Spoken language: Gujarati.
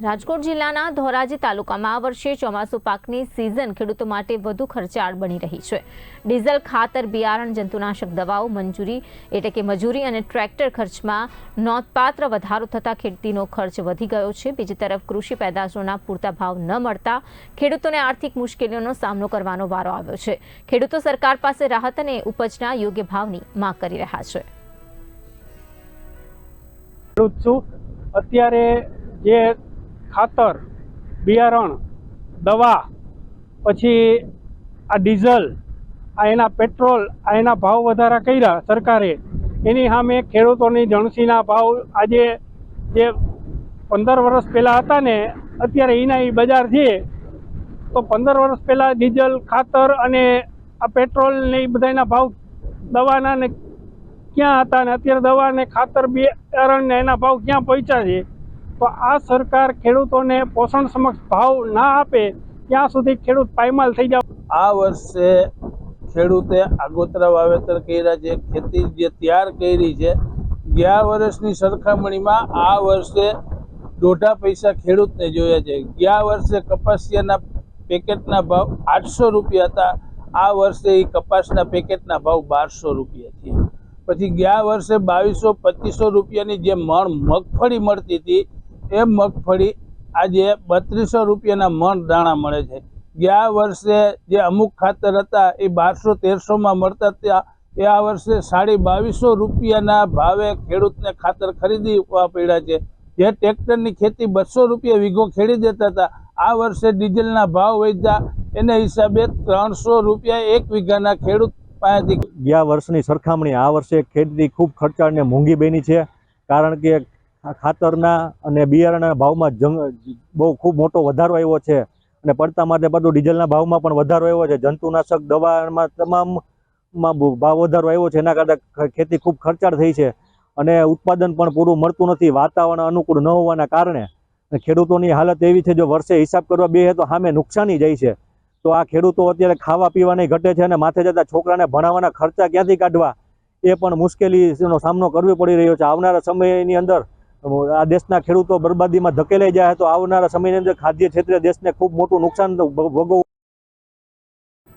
રાજકોટ જિલ્લાના ધોરાજી તાલુકામાં આ વર્ષે ચોમાસુ પાકની સિઝન ખેડૂતો માટે વધુ ખર્ચાળ બની રહી છે। ડીઝલ, ખાતર, બિયારણ, જંતુનાશક દવાઓ, મજૂરી અને ટ્રેક્ટર ખર્ચમાં નોંધપાત્ર વધારો થતાં ખેતીનો ખર્ચ વધી ગયો છે। બીજી તરફ કૃષિ પેદાશોના પૂરતા ભાવ ન મળતા ખેડૂતોને આર્થિક મુશ્કેલીઓનો સામનો કરવાનો વારો આવ્યો છે। ખેડૂતો સરકાર પાસે રાહત અને ઉપજના યોગ્ય ભાવની માંગ કરી રહ્યા છે। અત્યારે જે ખાતર, બિયારણ, દવા, પછી આ ડીઝલ, આ એના પેટ્રોલ, આ એના ભાવ વધારા કર્યા સરકારે, એની સામે ખેડૂતોની જણસીના ભાવ આજે જે 15 વર્ષ પહેલાં હતા ને અત્યારે એના બજાર છે તો 15 વર્ષ પહેલાં ડીઝલ, ખાતર અને આ પેટ્રોલ ને એ બધાના ભાવ દવાના ને ક્યાં હતા ને અત્યારે દવા ને ખાતર, બિયારણ ને એના ભાવ ક્યાં પહોંચ્યા છે। તો આ સરકાર ખેડૂતોને પોષણ સમક્ષ ભાવ ના આપે ત્યાં સુધી ખેડૂત પાયમાલ થઈ જાય। આ વર્ષે ખેડૂતે આગોતરા વાવેતર કર્યા છે, ખેતી જે તૈયાર કરી છે, ગયા વર્ષની સરખામણીમાં આ વર્ષે દોઢા પૈસા ખેડૂતને જોયા છે। ગયા વર્ષે કપાસિયાના પેકેટના ભાવ 800 રૂપિયા હતા, આ વર્ષે એ કપાસના પેકેટના ભાવ 1200 રૂપિયા છે। પછી ગયા વર્ષે 2200-2500 રૂપિયાની જે મણ મગફળી મળતી હતી એ મગફળી આજે 3200 રૂપિયાના મણ દાણા મળે છે। ગયા વર્ષે જે અમુક ખાતર હતા એ 1200-1300માં મળતા હતા, એ આ વર્ષે 2250 રૂપિયાના ભાવે ખેડૂતને ખાતર ખરીદવા પડ્યા છે। જે ટ્રેક્ટરની ખેતી 200 રૂપિયા વીઘો ખેડી દેતા હતા, આ વર્ષે ડીઝલના ભાવ વધ્યા, એના હિસાબે 300 રૂપિયા એક વીઘાના ખેડૂત પાસેથી। ગયા વર્ષની સરખામણી આ વર્ષે ખેતી ખૂબ ખર્ચાળ ને મોંઘી બની છે, કારણ કે ખાતરના અને બિયારણના ભાવમાં બહુ ખૂબ મોટો વધારો આવ્યો છે અને પડતા માટે બધું ડીઝલના ભાવમાં પણ વધારો આવ્યો છે। જંતુનાશક દવામાં તમામમાં ભાવ વધારો આવ્યો છે, એના કારણે ખેતી ખૂબ ખર્ચાળ થઈ છે અને ઉત્પાદન પણ પૂરું મળતું નથી। વાતાવરણ અનુકૂળ ન હોવાના કારણે ખેડૂતોની હાલત એવી છે, જો વર્ષે હિસાબ કરવા બેસે તો સામે નુકસાની જાય છે। તો આ ખેડૂતો અત્યારે ખાવા પીવાની ઘટે છે અને માથે જતા છોકરાને ભણાવવાના ખર્ચા ક્યાંથી કાઢવા એ પણ મુશ્કેલીનો સામનો કરવો પડી રહ્યો છે। આવનારા સમયની અંદર આ દેશના ખેડૂતો બરબાદીમાં ધકેલાઈ જાય તો આવનારા સમયની અંદર ખાદ્ય ક્ષેત્રે દેશને ખૂબ મોટું નુકસાન ભોગવવું